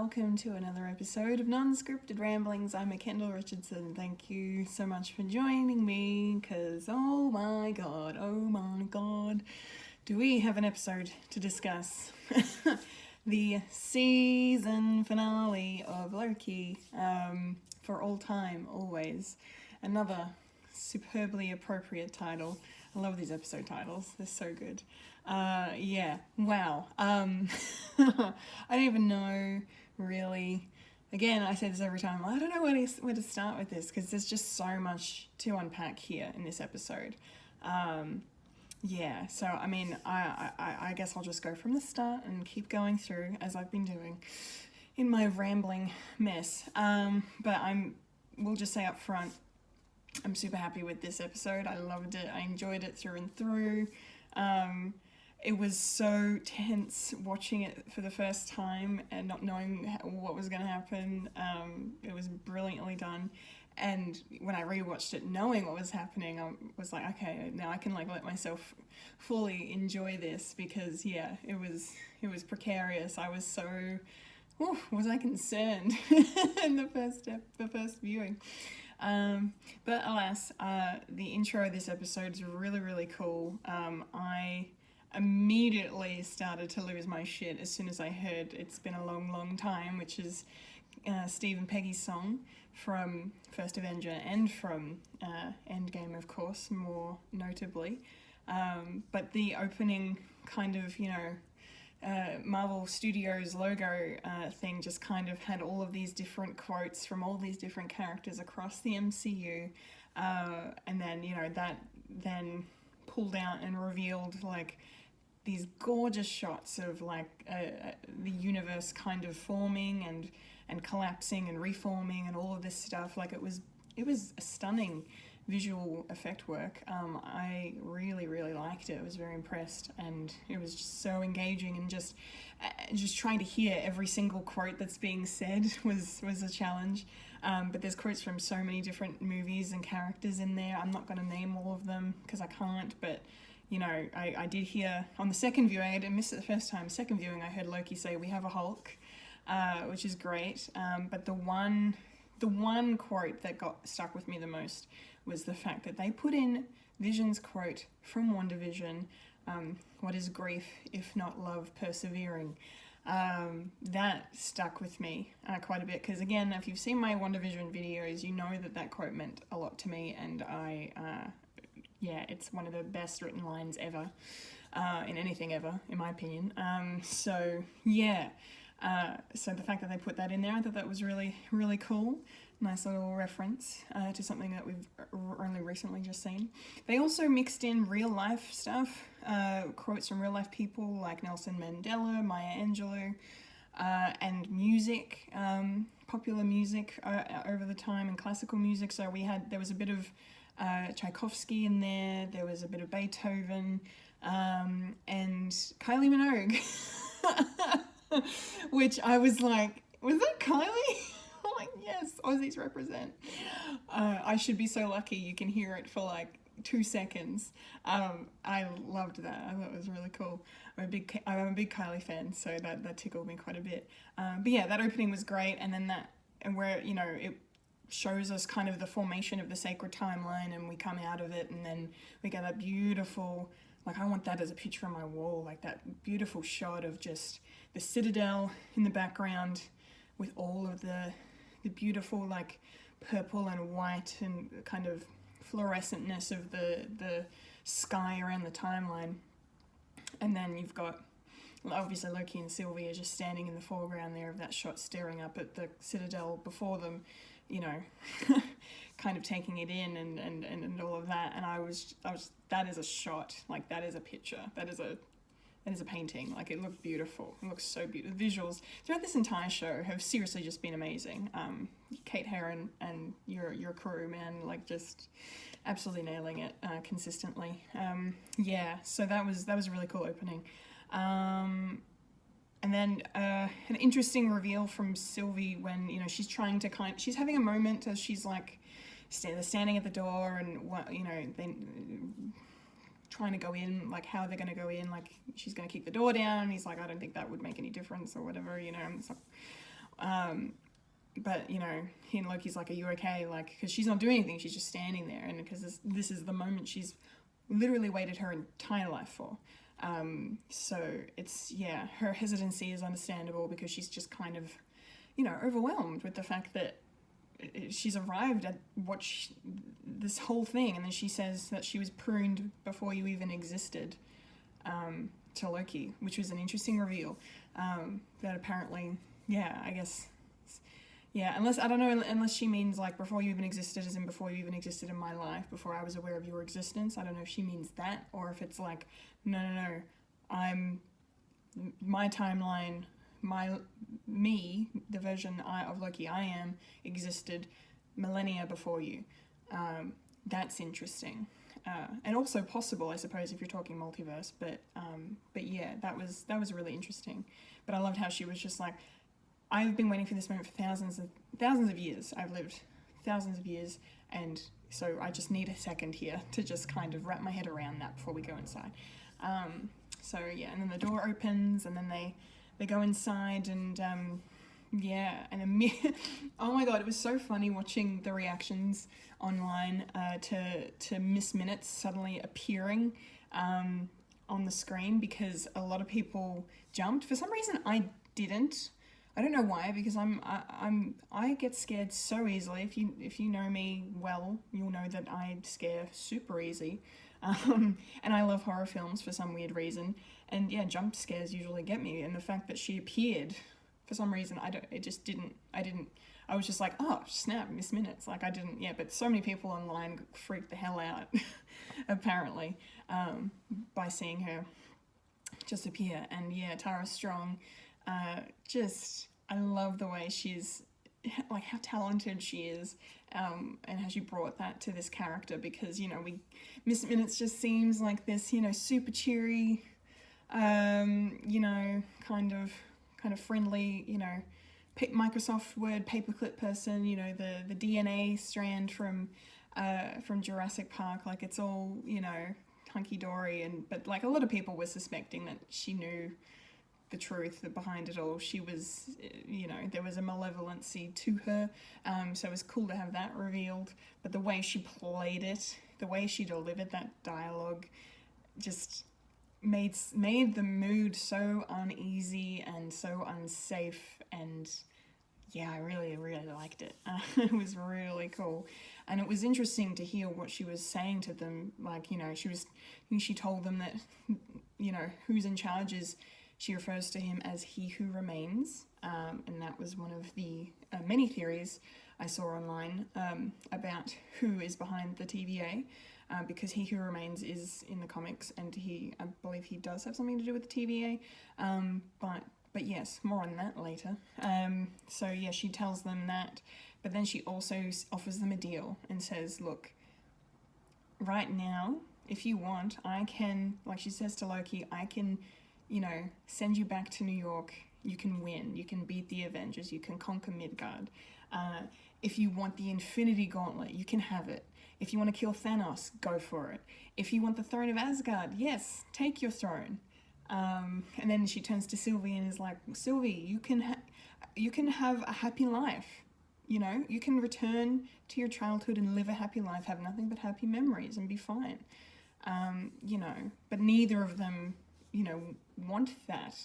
welcome to another episode of Non-Scripted Ramblings. I'm Kendall Richardson. Thank you so much for joining me, because oh my god, do we have an episode to discuss. The season finale of Loki, for all time, always. Another superbly appropriate title. I love these episode titles, they're so good. Wow. I don't even know, really. Again, I say this every time, I don't know where to start with this, because there's just so much to unpack here in this episode. So, I mean, I guess I'll just go from the start and keep going through, as I've been doing in my rambling mess. But we'll just say up front, I'm super happy with this episode. I loved it. I enjoyed it through and through. It was so tense watching it for the first time and not knowing what was going to happen. It was brilliantly done. And when I rewatched it, knowing what was happening, I was like, okay, now I can let myself fully enjoy this, because it was precarious. I was so, was I concerned in the first viewing. But alas, the intro of this episode is really, really cool. I immediately started to lose my shit as soon as I heard It's Been a Long, Long Time, which is Steve and Peggy's song from First Avenger and from Endgame, of course, more notably. But the opening kind of, Marvel Studios logo thing just kind of had all of these different quotes from all these different characters across the MCU. And then, that then pulled out and revealed, these gorgeous shots of the universe kind of forming and collapsing and reforming and all of this stuff. It was a stunning visual effect work. I really, really liked it. I was very impressed, and it was just so engaging, and just trying to hear every single quote that's being said was a challenge. But there's quotes from so many different movies and characters in there. I'm not going to name all of them because I can't, but I did hear on the second viewing, I didn't miss it the first time, second viewing I heard Loki say, "We have a Hulk," which is great. But the one quote that got stuck with me the most was the fact that they put in Vision's quote from WandaVision, "What is grief if not love persevering?" That stuck with me quite a bit, because again, if you've seen my WandaVision videos, you know that quote meant a lot to me, and it's one of the best written lines ever, in anything ever, in my opinion. So the fact that they put that in there, I thought that was really, really cool. Nice little reference to something that we've only recently just seen. They also mixed in real life stuff, quotes from real life people like Nelson Mandela, Maya Angelou, and music, popular music over the time, and classical music. So there was a bit of Tchaikovsky in there was a bit of Beethoven, and Kylie Minogue, which I was like, was that Kylie? I'm like, yes, Aussies represent. I should be so lucky you can hear it for 2 seconds. I loved that. I thought it was really cool. I'm a big Kylie fan, so that tickled me quite a bit. But yeah, that opening was great, and then where it shows us kind of the formation of the sacred timeline, and we come out of it, and then we get that beautiful, I want that as a picture on my wall, that beautiful shot of just the Citadel in the background with all of the beautiful purple and white and kind of fluorescentness of the sky around the timeline. And then you've got obviously Loki and Sylvie are just standing in the foreground there of that shot, staring up at the Citadel before them, kind of taking it in and all of that. And I was that is a shot, that is a picture, that is a painting. It looked beautiful. It looks so beautiful. The visuals throughout this entire show have seriously just been amazing. Kate Herron and your crew, man, just absolutely nailing it consistently. So that was a really cool opening. And then an interesting reveal from Sylvie when, she's trying to she's having a moment as she's standing at the door, and they trying to go in, how they're going to go in, she's going to kick the door down, and he's like, I don't think that would make any difference or whatever, and it's But, you know, he and Loki's like, are you okay? Like, because she's not doing anything, she's just standing there. And because this is the moment she's literally waited her entire life for. So it's, yeah, her hesitancy is understandable because she's just kind of, you know, overwhelmed with the fact that she's arrived at this whole thing. And then she says that she was pruned before you even existed, to Loki, which was an interesting reveal. That apparently, yeah, I guess... Yeah, unless she means like before you even existed, as in before you even existed in my life, before I was aware of your existence. I don't know if she means that, or if it's like, no, my timeline, the version of Loki I am, existed millennia before you. That's interesting. And also possible, I suppose, if you're talking multiverse, but yeah, that was really interesting. But I loved how she was just like, I've been waiting for this moment for thousands of years. I've lived thousands of years, and so I just need a second here to just kind of wrap my head around that before we go inside. So yeah, and then the door opens, and then they go inside, and yeah, and oh my god, it was so funny watching the reactions online to Miss Minutes suddenly appearing on the screen, because a lot of people jumped. For some reason, I didn't. I don't know why, because I get scared so easily. If you know me well, you'll know that I scare super easy, and I love horror films for some weird reason. And yeah, jump scares usually get me. And the fact that she appeared, for some reason, I was just like, oh snap, Miss Minutes. Like I didn't, yeah. But so many people online freaked the hell out, apparently, by seeing her just appear. And yeah, Tara Strong. I love the way she's, like, how talented she is, and how she brought that to this character, because, you know, Miss Minutes just seems like this, you know, super cheery, you know, kind of friendly, you know, Microsoft Word paperclip person, you know, the DNA strand from Jurassic Park, like, it's all, you know, hunky-dory, but, like, a lot of people were suspecting that she knew the truth behind it all. She was, you know, there was a malevolency to her, so it was cool to have that revealed. But the way she played it, the way she delivered that dialogue, just made the mood so uneasy and so unsafe. And yeah, I really liked it. It was really cool, and it was interesting to hear what she was saying to them. Like, you know, she told them that, you know, who's in charge is. She refers to him as He Who Remains, and that was one of the many theories I saw online about who is behind the TVA, because He Who Remains is in the comics, and I believe he does have something to do with the TVA, but yes, more on that later. So yeah, she tells them that, but then she also offers them a deal and says, look, right now, if you want, I can, like she says to Loki, I can, you know, send you back to New York. You can win. You can beat the Avengers. You can conquer Midgard. If you want the Infinity Gauntlet, you can have it. If you want to kill Thanos, go for it. If you want the throne of Asgard, yes, take your throne. And then she turns to Sylvie and is like, Sylvie, you can have a happy life. You know, you can return to your childhood and live a happy life, have nothing but happy memories, and be fine. You know, but neither of them, you know, want that.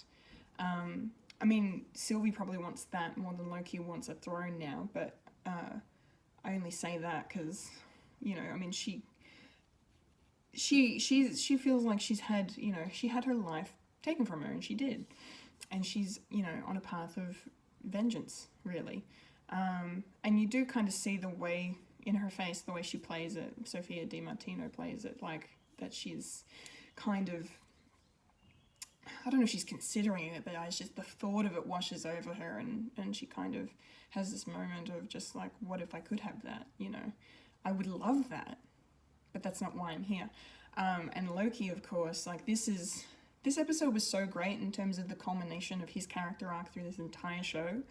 I mean, Sylvie probably wants that more than Loki wants a throne now, but I only say that because, you know, I mean, she feels like she's had, you know, she had her life taken from her, and she did, and she's, you know, on a path of vengeance, really. And you do kind of see the way in her face, the way she plays it, Sophia Di Martino plays it, like that she's kind of, I don't know if she's considering it, but it's just the thought of it washes over her, and she kind of has this moment of just like, what if I could have that, you know? I would love that, but that's not why I'm here. And Loki, of course, like this episode was so great in terms of the culmination of his character arc through this entire show.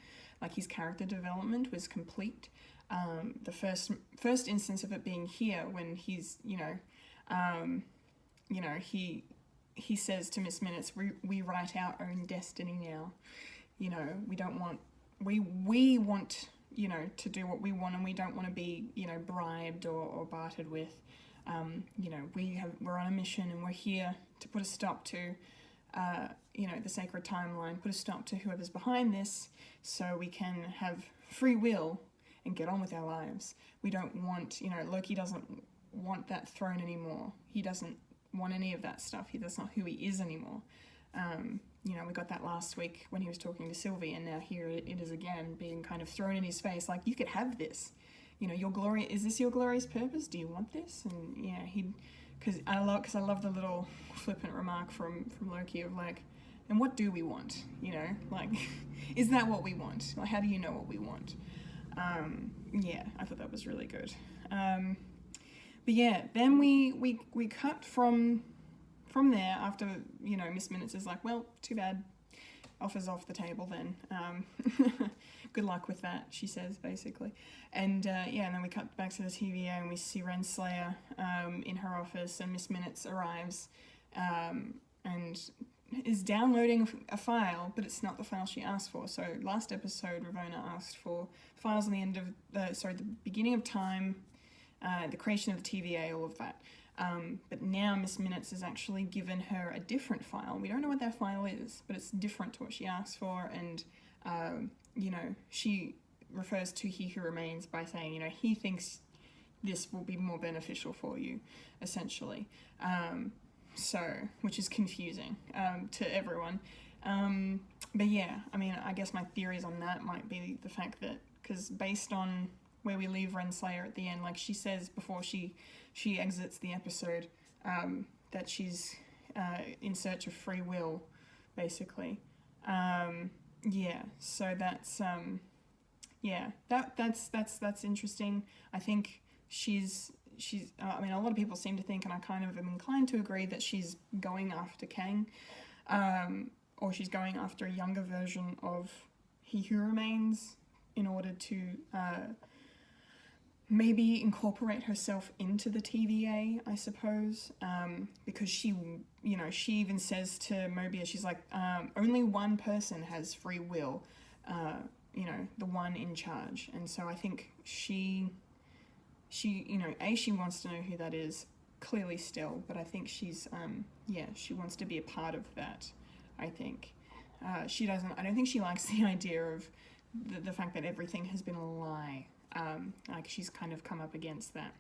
Like, his character development was complete. The first instance of it being here when he's, he says to Miss Minutes, we write our own destiny now. You know, we don't want we want, to do what we want, and we don't want to be, bribed or bartered with. We're on a mission, and we're here to put a stop to, the sacred timeline, put a stop to whoever's behind this, so we can have free will and get on with our lives. We don't want, Loki doesn't want that throne anymore. He doesn't want any of that stuff. That's not who he is anymore. We got that last week when he was talking to Sylvie, and now here it is again, being kind of thrown in his face, like, you could have this. Your glory, is this your glorious purpose? Do you want this? And because I love the little flippant remark from Loki of like, and what do we want? Like, is that what we want? Like, how do you know what we want? I thought that was really good. But yeah, then we cut from there after, Miss Minutes is like, well, too bad, offer's off the table then. Good luck with that, she says, basically. And and then we cut back to the TVA, and we see Renslayer in her office, and Miss Minutes arrives and is downloading a file, but it's not the file she asked for. So last episode, Ravonna asked for files on the end of the beginning of time, the creation of the TVA, all of that. But now Miss Minutes has actually given her a different file. We don't know what that file is, but it's different to what she asked for, and she refers to He Who Remains by saying, he thinks this will be more beneficial for you, essentially. Which is confusing to everyone. But yeah, I guess my theories on that might be the fact that, because based on where we leave Renslayer at the end, like she says before she exits the episode, that she's in search of free will, basically. So that's that's interesting. I think she's a lot of people seem to think, and I kind of am inclined to agree, that she's going after Kang, or she's going after a younger version of He Who Remains in order to maybe incorporate herself into the TVA, I suppose, because she even says to Mobius, she's like, only one person has free will, the one in charge. And so I think she wants to know who that is, clearly still, but I think she's, she wants to be a part of that, I think. I don't think she likes the idea of the fact that everything has been a lie. She's kind of come up against that.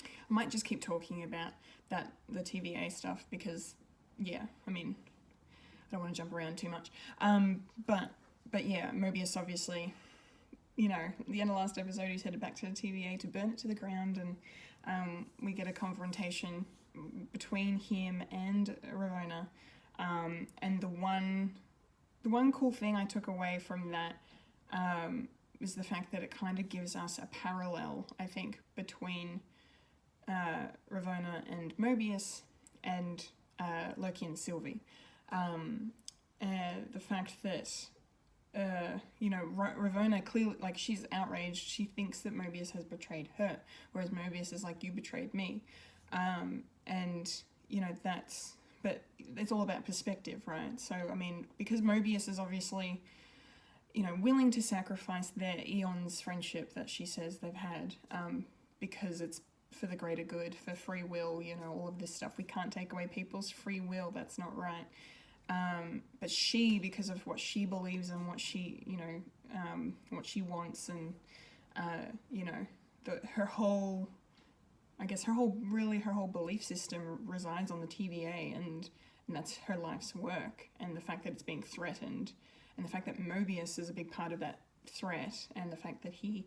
I might just keep talking about the TVA stuff, because, I don't want to jump around too much. But yeah, Mobius obviously, the end of last episode, he's headed back to the TVA to burn it to the ground, and we get a confrontation between him and Ravonna. And the one cool thing I took away from that is the fact that it kind of gives us a parallel, I think, between Ravonna and Mobius and Loki and Sylvie. The fact that Ravonna clearly, like, she's outraged. She thinks that Mobius has betrayed her, whereas Mobius is like, you betrayed me. But it's all about perspective, right? So, because Mobius is obviously, willing to sacrifice their eons friendship that she says they've had, because it's for the greater good, for free will, all of this stuff. We can't take away people's free will. That's not right. But she, because of what she believes and what she, what she wants, and, her whole belief system resides on the TVA, and that's her life's work, and the fact that it's being threatened, and the fact that Mobius is a big part of that threat, and the fact that he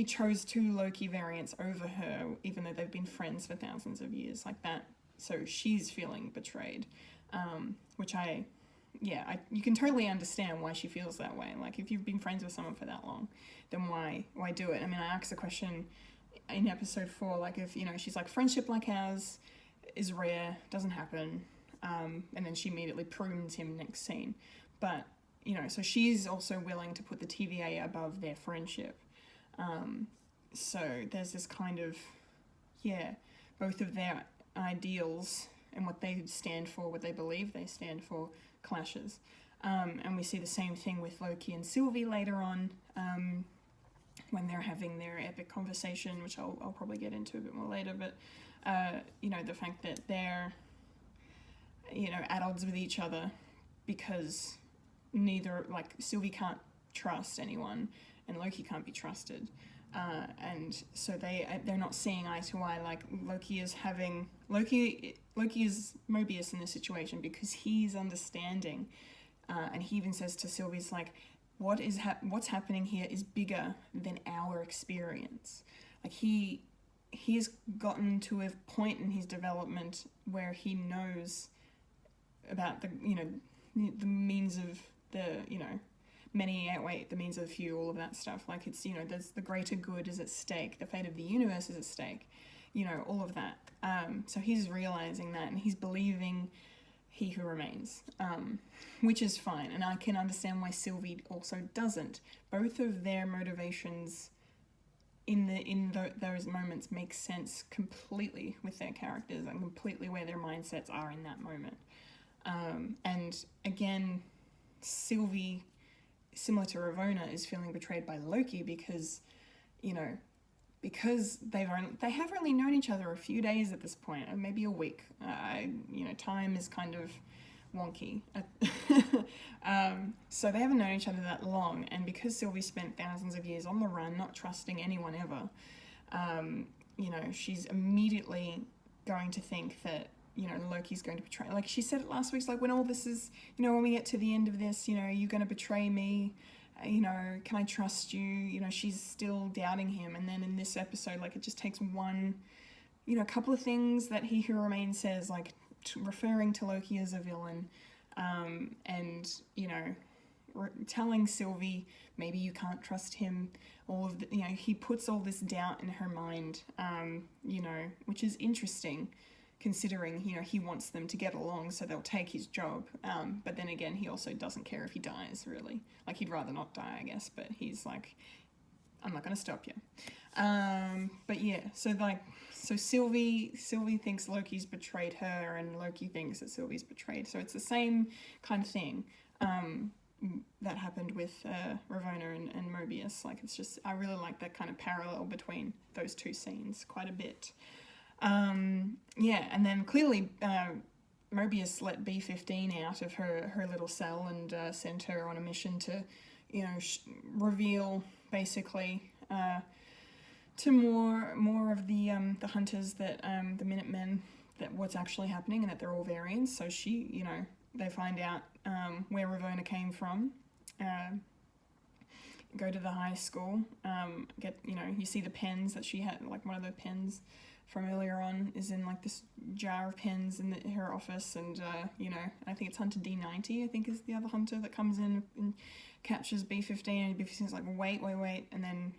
chose 2 Loki variants over her, even though they've been friends for thousands of years, like that. So she's feeling betrayed. Which you can totally understand why she feels that way. Like, if you've been friends with someone for that long, then why do it? I asked the question in episode 4, like, if, she's like, friendship like ours is rare, doesn't happen, and then she immediately prunes him next scene. But, so she's also willing to put the TVA above their friendship. So there's this kind of, both of their ideals and what they stand for, what they believe they stand for, clashes. And we see the same thing with Loki and Sylvie later on, when they're having their epic conversation, which I'll probably get into a bit more later. But the fact that they're at odds with each other because neither, like, Sylvie can't trust anyone and Loki can't be trusted, and so they're not seeing eye to eye. Like, Loki is Mobius in this situation because he's understanding, and he even says to Sylvie's like, what's happening here is bigger than our experience. Like, he's gotten to a point in his development where he knows about the means of the many outweigh the means of the few, all of that stuff. Like, it's there's the greater good is at stake, the fate of the universe is at stake, all of that. So he's realizing that, and he's believing He Who Remains, which is fine, and I can understand why Sylvie also doesn't. Both of their motivations those moments make sense completely with their characters and completely where their mindsets are in that moment. And again, Sylvie, similar to Ravonna, is feeling betrayed by Loki because they have only known each other a few days at this point, or maybe a week. Time is kind of wonky. So they haven't known each other that long, and because Sylvie spent thousands of years on the run, not trusting anyone ever, she's immediately going to think that Loki's going to betray. Like she said it last week, like, when all this is, when we get to the end of this, you're going to betray me, can I trust you? She's still doubting him. And then in this episode, like, it just takes one, a couple of things that He Who Remains says, like referring to Loki as a villain, and, telling Sylvie maybe you can't trust him. All of the, he puts all this doubt in her mind, which is interesting, considering, he wants them to get along so they'll take his job. But then again, he also doesn't care if he dies, really. Like, he'd rather not die, I guess, but he's like, I'm not going to stop you. But yeah, so Sylvie thinks Loki's betrayed her, and Loki thinks that Sylvie's betrayed. So it's the same kind of thing that happened with Ravonna and Mobius. Like, it's just, I really like that kind of parallel between those two scenes quite a bit. And then clearly Mobius let B-15 out of her little cell and sent her on a mission to, reveal basically to more of the hunters that the Minutemen, that what's actually happening and that they're all variants. So she, they find out where Ravonna came from. Go to the high school. You see the pens that she had, like one of the pens from earlier on is in like this jar of pens in her office, and I think it's Hunter D90, I think is the other hunter that comes in and captures B-15, and B-15's like, wait, and then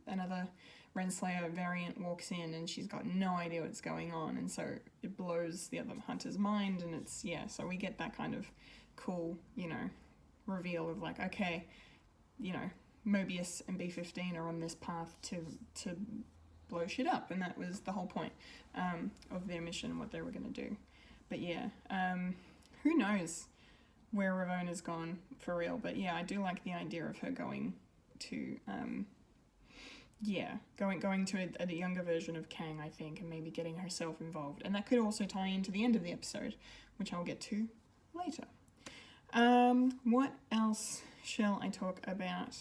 another Renslayer variant walks in and she's got no idea what's going on, and so it blows the other hunter's mind, and it's, so we get that kind of cool reveal of like, okay, Mobius and B-15 are on this path to blow shit up, and that was the whole point of their mission and what they were going to do. But who knows where Ravonna's gone for real, but I do like the idea of her going to going to a younger version of Kang, I think, and maybe getting herself involved, and that could also tie into the end of the episode, which I'll get to later. What else shall I talk about?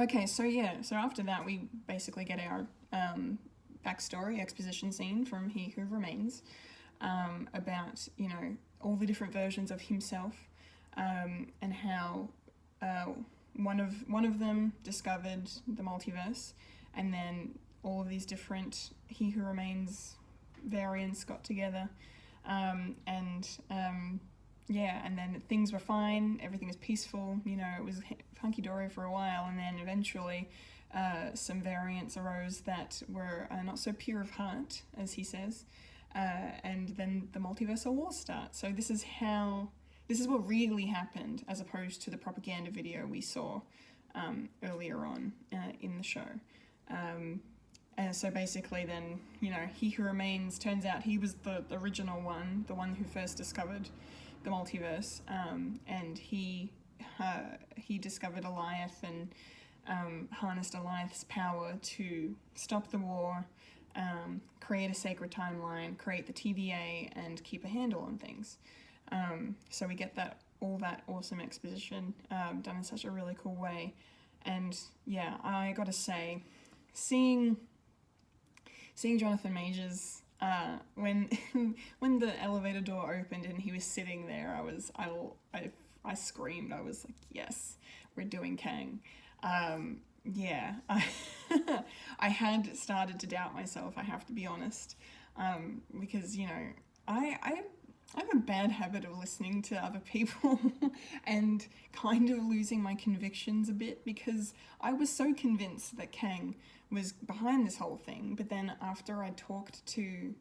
Okay, so after that we basically get our backstory exposition scene from He Who Remains, about all the different versions of himself, and how one of them discovered the multiverse, and then all of these different He Who Remains variants got together, and then things were fine, everything was peaceful, it was hunky-dory for a while, and then eventually some variants arose that were not so pure of heart, as he says, and then the multiversal war starts. So this is what really happened, as opposed to the propaganda video we saw earlier on in the show. And so basically then, He Who Remains, turns out he was the original one, the one who first discovered the multiverse, and he discovered Alioth and harnessed Alioth's power to stop the war, create a sacred timeline, create the TVA, and keep a handle on things. So we get all that awesome exposition done in such a really cool way. And yeah, I gotta say, seeing Jonathan Majors when when the elevator door opened and he was sitting there, I screamed. I was like, yes, we're doing Kang. Yeah, I had started to doubt myself, I have to be honest, because, you know, I have a bad habit of listening to other people and kind of losing my convictions a bit, because I was so convinced that Kang was behind this whole thing, but then after I talked to, you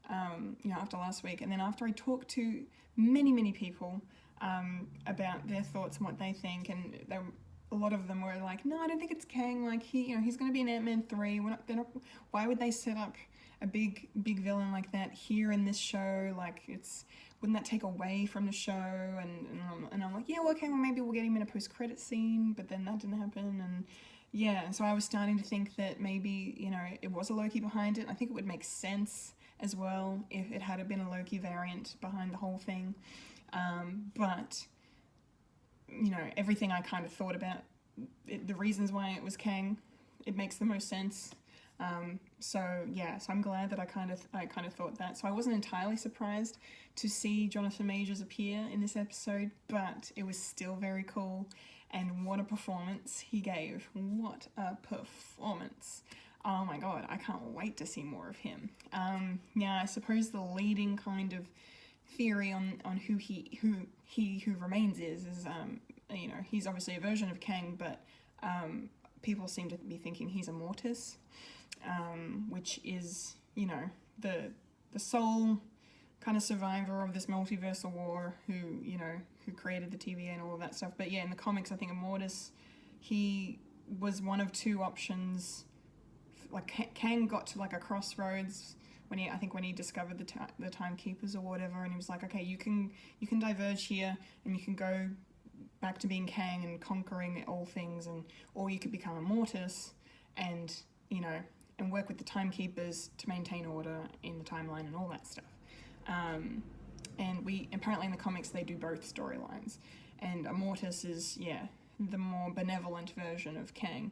know, after last week, and then after I talked to many people about their thoughts and what they think, and a lot of them were like, no, I don't think it's Kang, like, he's going to be in Ant-Man 3, why would they set up a big villain like that here in this show, like, wouldn't that take away from the show, and I'm like, yeah, well, okay, well, maybe we'll get him in a post-credit scene, but then that didn't happen, and yeah, and so I was starting to think that maybe, you know, it was a Loki behind it. I think it would make sense as well if it had been a Loki variant behind the whole thing, but you know, everything I kind of thought about, the reasons why it was Kang, it makes the most sense. So yeah, so I'm glad that I kind of thought that. So I wasn't entirely surprised to see Jonathan Majors appear in this episode, but it was still very cool. And what a performance he gave. What a performance. Oh my god, I can't wait to see more of him. Yeah, I suppose the leading kind of theory on who remains is you know, he's obviously a version of Kang, but people seem to be thinking he's Immortus, which is, you know, the sole kind of survivor of this multiversal war who created the TVA and all of that stuff. But yeah, in the comics, I think Immortus, he was one of two options. Like, Kang got to like a crossroads when he discovered the timekeepers or whatever, and he was like, okay, you can diverge here and you can go back to being Kang and conquering all things, or you could become Immortus and, you know, and work with the timekeepers to maintain order in the timeline and all that stuff. And apparently in the comics they do both storylines, and Immortus is, yeah, the more benevolent version of Kang.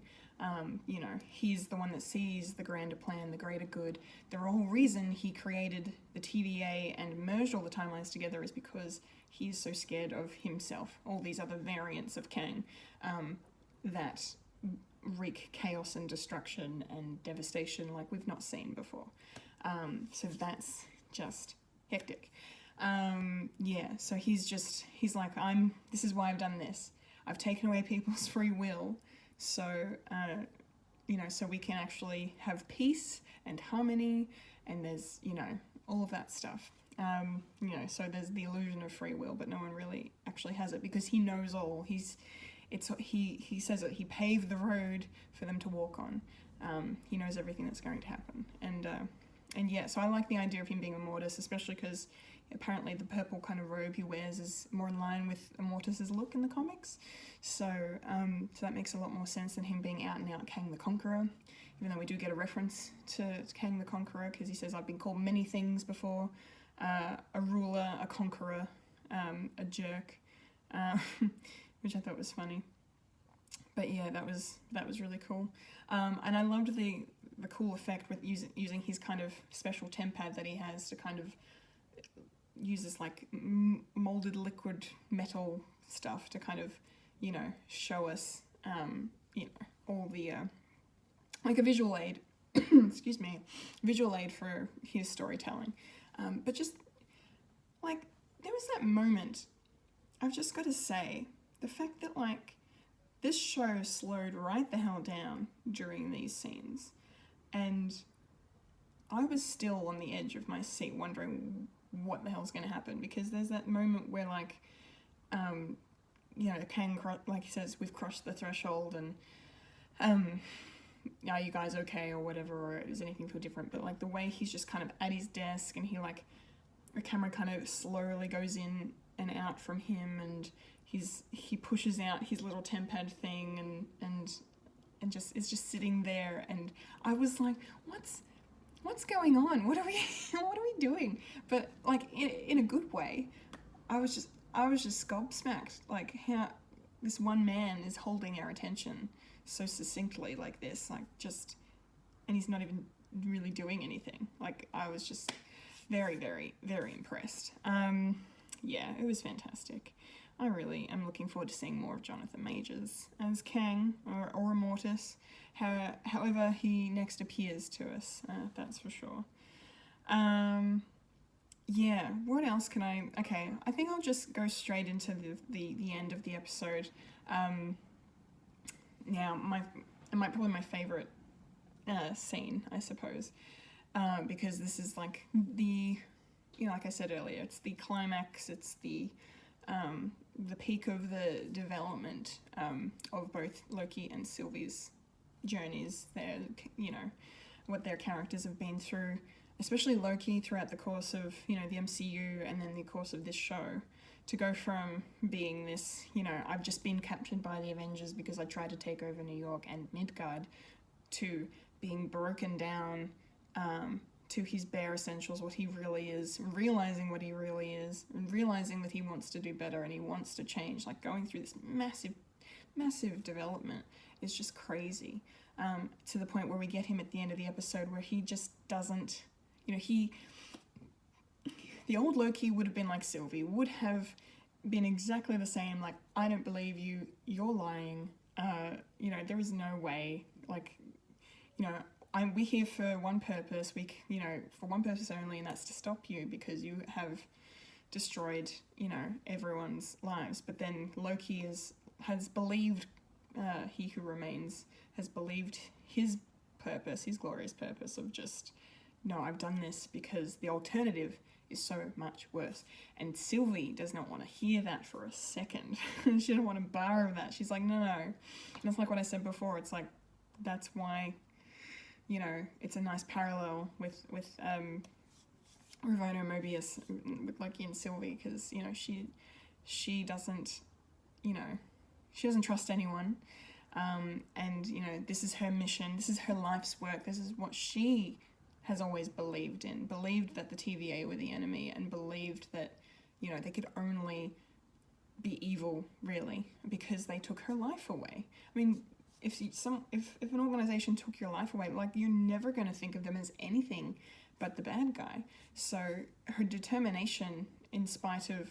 You know, he's the one that sees the grander plan, the greater good. The whole reason he created the TVA and merged all the timelines together is because he's so scared of himself, all these other variants of Kang, that wreak chaos and destruction and devastation like we've not seen before. So that's just hectic. Yeah, so he's like, this is why I've done this. I've taken away people's free will, so, you know, so we can actually have peace and harmony, and there's, you know, all of that stuff. You know, so there's the illusion of free will, but no one really actually has it because he knows all. He says that he paved the road for them to walk on. He knows everything that's going to happen, and yeah, so I like the idea of him being Immortus, especially because apparently the purple kind of robe he wears is more in line with Immortus's look in the comics. So that makes a lot more sense than him being out and out Kang the Conqueror, even though we do get a reference to Kang the Conqueror, because he says, I've been called many things before, a ruler, a conqueror, a jerk, which I thought was funny. But yeah, that was really cool. And I loved the cool effect with using his kind of special tempad that he has to kind of use this like molded liquid metal stuff to kind of, you know, show us, you know, all the, like a visual aid, excuse me, visual aid for his storytelling. But just, like, there was that moment, I've just got to say, the fact that, like, this show slowed right the hell down during these scenes, and I was still on the edge of my seat wondering what the hell's going to happen, because there's that moment where, like, you know, Kang, like he says, we've crossed the threshold, and, are you guys okay, or whatever, or does anything feel different? But, like, the way he's just kind of at his desk, and he, like, the camera kind of slowly goes in and out from him, and he pushes out his little tempad thing, and just is just sitting there, and I was like, what's going on? What are we doing? But like in a good way. I was just gobsmacked, like how this one man is holding our attention so succinctly like this, like just, and he's not even really doing anything. Like I was just very, very, very impressed. Yeah, it was fantastic. I really am looking forward to seeing more of Jonathan Majors as Kang or Immortus, however he next appears to us, that's for sure. Yeah, what else can okay, I think I'll just go straight into the end of the episode. Now, probably my favourite scene, I suppose, because this is like like I said earlier, it's the climax, it's the peak of the development of both Loki and Sylvie's journeys, what their characters have been through, especially Loki throughout the course of, the MCU and then the course of this show, to go from being this, I've just been captured by the Avengers because I tried to take over New York and Midgard, to being broken down to his bare essentials, what he really is, realizing what he really is, and realizing that he wants to do better and he wants to change, like going through this massive development is just crazy, to the point where we get him at the end of the episode where he just doesn't, the old Loki would have been like Sylvie, would have been exactly the same, like, I don't believe you, you're lying, there is no way, like, we're here for one purpose, for one purpose only, and that's to stop you because you have destroyed, everyone's lives. But then Loki has believed, he who remains, has believed his purpose, his glorious purpose of just, no, I've done this because the alternative is so much worse. And Sylvie does not want to hear that for a second. She doesn't want to borrow that. She's like, no. And it's like what I said before, it's like, that's why, it's a nice parallel with Ravonna Mobius, with Loki and Sylvie, because, she doesn't, she doesn't trust anyone. And, this is her mission, this is her life's work, this is what she has always believed in, believed that the TVA were the enemy, and believed that, they could only be evil, really, because they took her life away. I mean, if an organization took your life away, like, you're never going to think of them as anything but the bad guy. So her determination, in spite of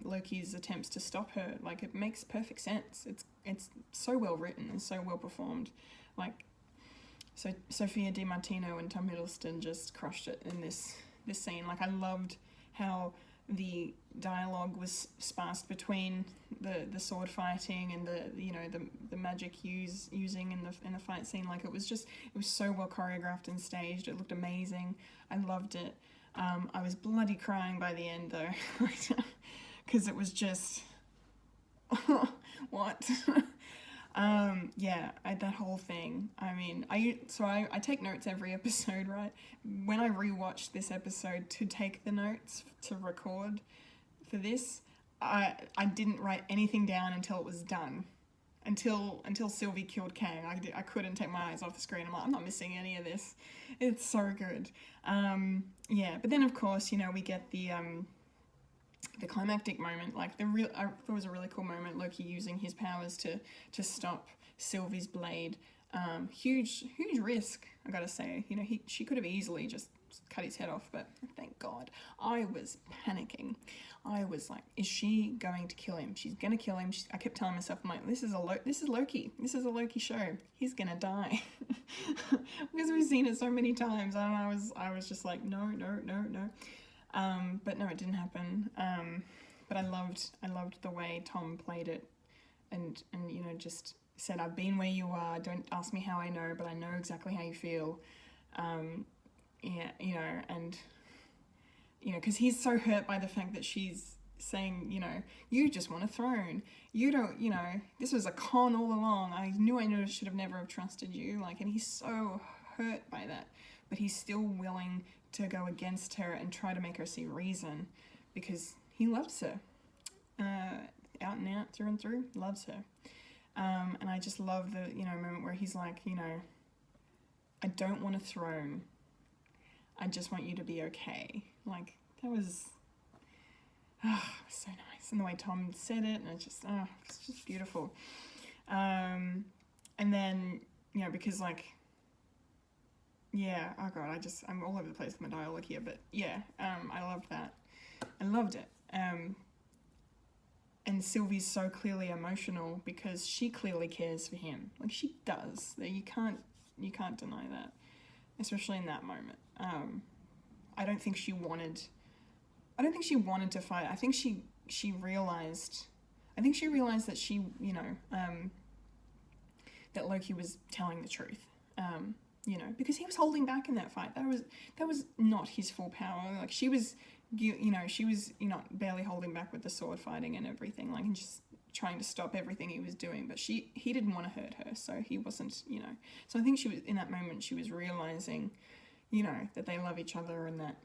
Loki's attempts to stop her, like, it makes perfect sense. It's so well written and so well performed. Like, so Sophia DiMartino and Tom Hiddleston just crushed it in this scene. Like, I loved how the dialogue was sparsed between the sword fighting and the magic using in the fight scene. Like, it was so well choreographed and staged. It looked amazing. I loved it. I was bloody crying by the end though, because it was just what. That whole thing. I mean, I take notes every episode, right? When I rewatched this episode to take the notes to record for this, I didn't write anything down until it was done. Until Sylvie killed Kang, I couldn't take my eyes off the screen. I'm like, I'm not missing any of this. It's so good. But then of course, we get the climactic moment, like I thought it was a really cool moment, Loki using his powers to stop Sylvie's blade. Huge risk, I gotta say. She could have easily just cut his head off, but thank God. I was panicking. I was like, is she going to kill him? She's gonna kill him. I kept telling myself, I'm like, this is Loki. This is a Loki show. He's gonna die. Because we've seen it so many times, and I was just like, no. But no, it didn't happen. But I loved the way Tom played it, and just said, I've been where you are. Don't ask me how I know, but I know exactly how you feel. Because he's so hurt by the fact that she's saying, you just want a throne. You don't, this was a con all along. I knew I should have never have trusted you. Like, and he's so hurt by that, but he's still willing to go against her and try to make her see reason, because he loves her. out and out, through and through, loves her. And I just love the, moment where he's like, I don't want a throne. I just want you to be okay. Like, that was, so nice. And the way Tom said it, and it's just beautiful. And then, because oh God, I'm all over the place with my dialogue here, but I loved that. I loved it. And Sylvie's so clearly emotional because she clearly cares for him. Like, she does. You can't deny that, especially in that moment. I don't think she wanted to fight. I think she realized that she, that Loki was telling the truth. Because he was holding back in that fight. That was not his full power. Like, she was barely holding back with the sword fighting and everything, and just trying to stop everything he was doing. But he didn't want to hurt her, so he wasn't, So I think she was, in that moment, she was realizing, that they love each other, and that,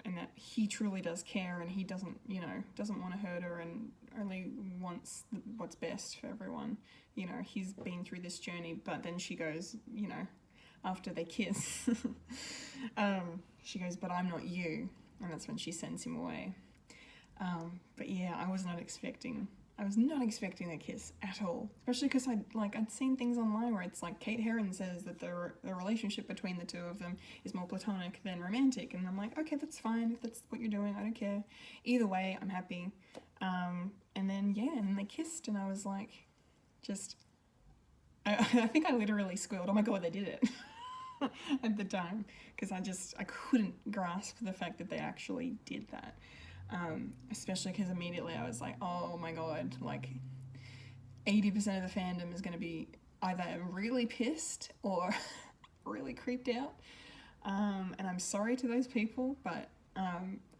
and that he truly does care, and he doesn't want to hurt her, and only wants what's best for everyone. He's been through this journey, but then she goes, after they kiss, she goes, but I'm not you. And that's when she sends him away. But yeah, I was not expecting a kiss at all. Especially because I'd seen things online where it's like Kate Herron says that the relationship between the two of them is more platonic than romantic. And I'm like, okay, that's fine. If that's what you're doing, I don't care. Either way, I'm happy. And then they kissed, and I was like, I think I literally squealed, oh my God, they did it. At the time, because I couldn't grasp the fact that they actually did that, especially because immediately I was like, oh my God, 80% of the fandom is going to be either really pissed or really creeped out, and I'm sorry to those people, but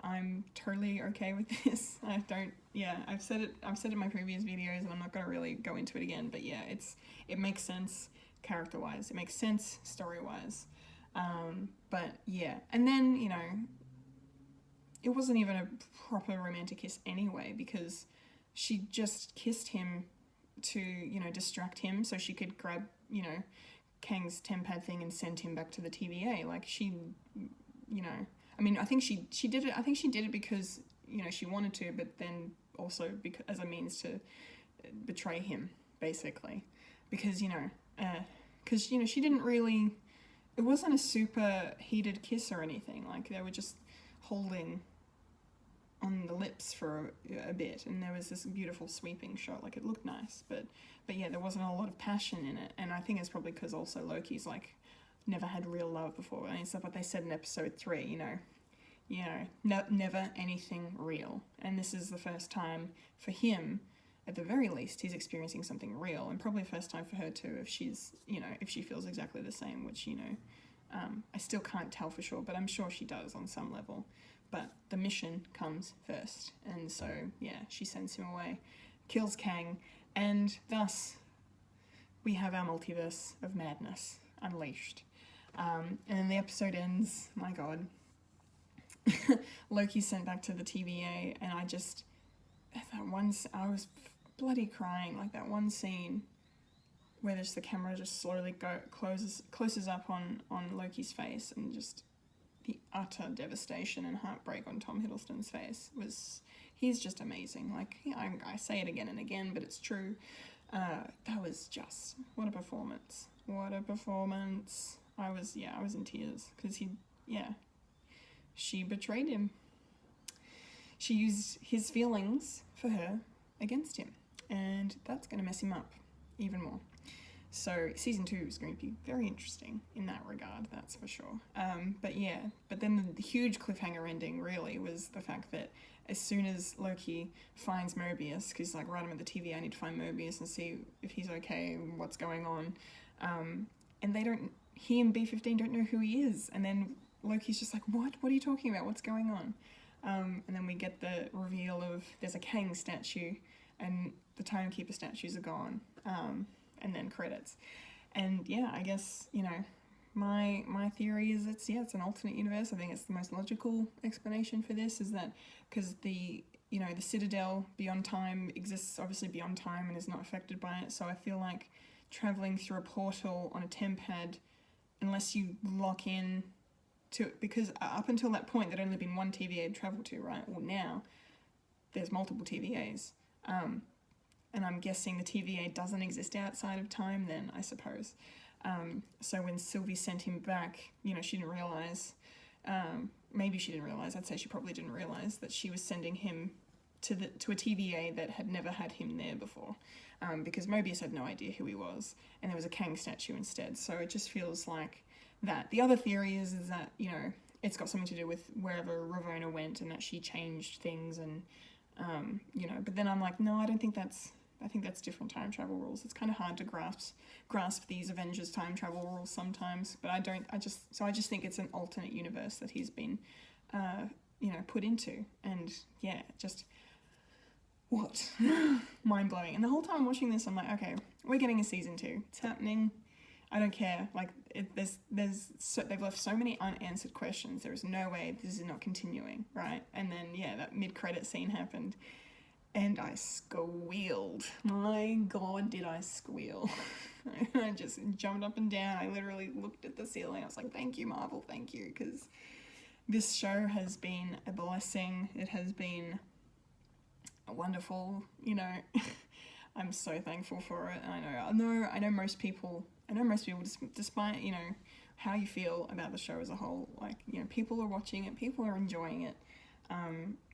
I'm totally okay with this. I've said it in my previous videos, and I'm not going to really go into it again, but it makes sense character-wise, it makes sense story-wise, but and then it wasn't even a proper romantic kiss anyway, because she just kissed him to distract him so she could grab Kang's TemPad thing and send him back to the TVA. I think she did it. I think she did it because she wanted to, but then also because as a means to betray him, basically, because she didn't really. It wasn't a super heated kiss or anything. They were just holding on the lips for a bit, and there was this beautiful sweeping shot. It looked nice, but there wasn't a lot of passion in it, and I think it's probably because also Loki's never had real love before, and it's what they said in episode 3. Never anything real, and this is the first time for him. At the very least, he's experiencing something real, and probably first time for her too, if she's, if she feels exactly the same, which, I still can't tell for sure, but I'm sure she does on some level. But the mission comes first, and so, she sends him away, kills Kang, and thus we have our multiverse of madness unleashed. And then the episode ends, my God, Loki's sent back to the TVA, and I was bloody crying, that one scene where the camera just slowly closes up on Loki's face, and just the utter devastation and heartbreak on Tom Hiddleston's face he's just amazing. I say it again and again, but it's true. That was just, what a performance. I was in tears, because she betrayed him. She used his feelings for her against him, and that's going to mess him up even more. So season 2 is going to be very interesting in that regard, that's for sure. But then the huge cliffhanger ending really was the fact that as soon as Loki finds Mobius, because right, I'm at the TV, I need to find Mobius and see if he's okay and what's going on, and he and B-15 don't know who he is, and then Loki's just like, what are you talking about, what's going on? And then we get the reveal of there's a Kang statue, and the Timekeeper statues are gone, and then credits. And I guess, my theory is it's an alternate universe. I think it's the most logical explanation for this, is that because the you know, the Citadel beyond time exists obviously beyond time and is not affected by it. So I feel like traveling through a portal on a tempad, unless you lock in to it, because up until that point there'd only been one TVA to travel to, right? Well, now there's multiple TVAs. And I'm guessing the TVA doesn't exist outside of time then, I suppose. So when Sylvie sent him back, you know, she didn't realise, maybe she didn't realise, I'd say she probably didn't realise that she was sending him to a TVA that had never had him there before, because Mobius had no idea who he was, and there was a Kang statue instead, so it just feels like that. The other theory is that, you know, it's got something to do with wherever Ravonna went and that she changed things and, you know, but then I'm like, no, I think that's different time travel rules. It's kind of hard to grasp these Avengers time travel rules sometimes, but I just think it's an alternate universe that he's been, you know, put into, and yeah, just what mind-blowing. And the whole time watching this, I'm like, okay, we're getting a season 2. It's happening. I don't care. Like, they've left so many unanswered questions. There is no way this is not continuing, right? And then yeah, that mid-credit scene happened. And I squealed. My God, did I squeal. I just jumped up and down. I literally looked at the ceiling. I was like, thank you, Marvel, thank you. Because this show has been a blessing. It has been wonderful, you know. I'm so thankful for it. I know most people, despite, you know, how you feel about the show as a whole, like, you know, people are watching it, people are enjoying it.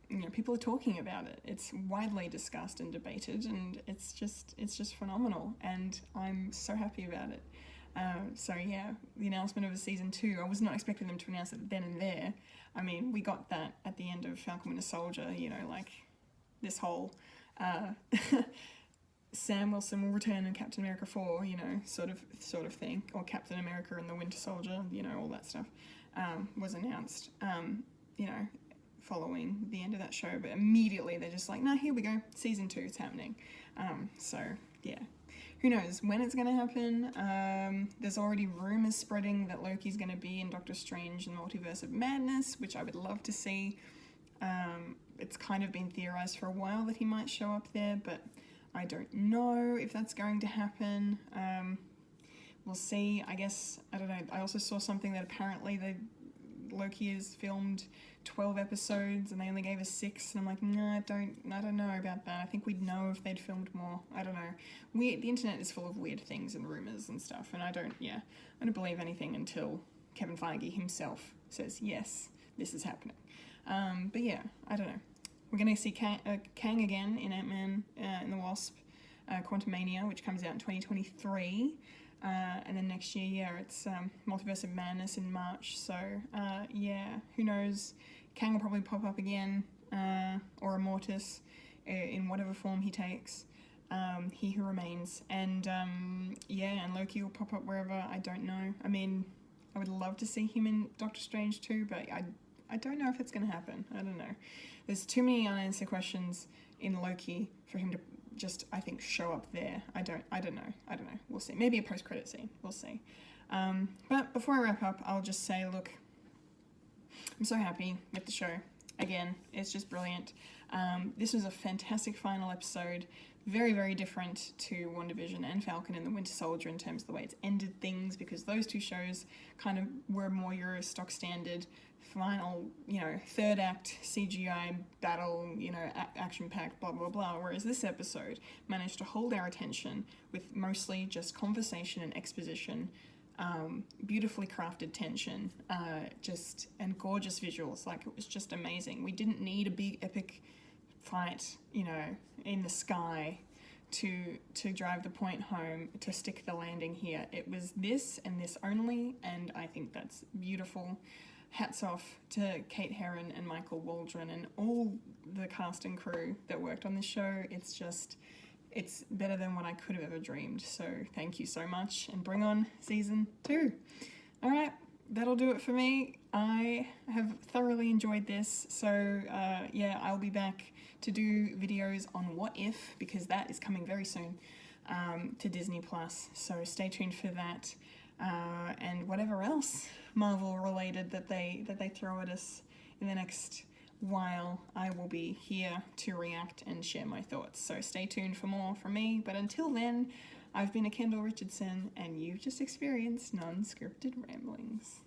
You know, people are talking about it. It's widely discussed and debated, and it's just phenomenal, and I'm so happy about it. So yeah, the announcement of a season 2, I was not expecting them to announce it then and there. I mean, we got that at the end of Falcon Winter Soldier, you know, like this whole Sam Wilson will return in Captain America 4, you know, sort of thing, or Captain America and the Winter Soldier, you know, all that stuff was announced, you know, following the end of that show, but immediately they're just like, nah, here we go, season 2 is happening. So yeah, who knows when it's going to happen. There's already rumours spreading that Loki's going to be in Doctor Strange and the Multiverse of Madness, which I would love to see. It's kind of been theorised for a while that he might show up there, but I don't know if that's going to happen. We'll see. I guess, I don't know. I also saw something that apparently Loki has filmed 12 episodes and they only gave us 6, and I'm like, no, I don't know about that. I think we'd know if they'd filmed more. I don't know. The internet is full of weird things and rumours and stuff, and I don't believe anything until Kevin Feige himself says, yes, this is happening. But yeah, I don't know. We're going to see Kang again in Ant-Man and the Wasp, Quantumania, which comes out in 2023. And then next year, yeah, it's Multiverse of Madness in March. So, yeah, who knows? Kang will probably pop up again, or Immortus, in whatever form he takes. He Who Remains. And, yeah, and Loki will pop up wherever, I don't know. I mean, I would love to see him in Doctor Strange too, but I don't know if it's going to happen. I don't know. There's too many unanswered questions in Loki for him to just, I think, show up there. I don't know. We'll see. Maybe a post-credit scene. We'll see. But before I wrap up, I'll just say, look, I'm so happy with the show. Again, it's just brilliant. This was a fantastic final episode. Very, very different to WandaVision and Falcon and the Winter Soldier in terms of the way it's ended things, because those two shows kind of were more your stock standard final, you know, third act CGI battle, you know, action-packed, blah, blah, blah, whereas this episode managed to hold our attention with mostly just conversation and exposition, beautifully crafted tension, and gorgeous visuals. Like, it was just amazing. We didn't need a big epic fight, you know, in the sky to drive the point home, to stick the landing here. It was this and this only, and I think that's beautiful. Hats off to Kate Herron and Michael Waldron and all the cast and crew that worked on this show. It's better than what I could have ever dreamed. So thank you so much, and bring on season 2. All right, that'll do it for me. I have thoroughly enjoyed this. So yeah, I'll be back to do videos on What If, because that is coming very soon to Disney Plus. So stay tuned for that. And whatever else Marvel related that they throw at us in the next while I will be here to react and share my thoughts. So stay tuned for more from me. But until then, I've been a Kendall Richardson, and you've just experienced non-scripted ramblings.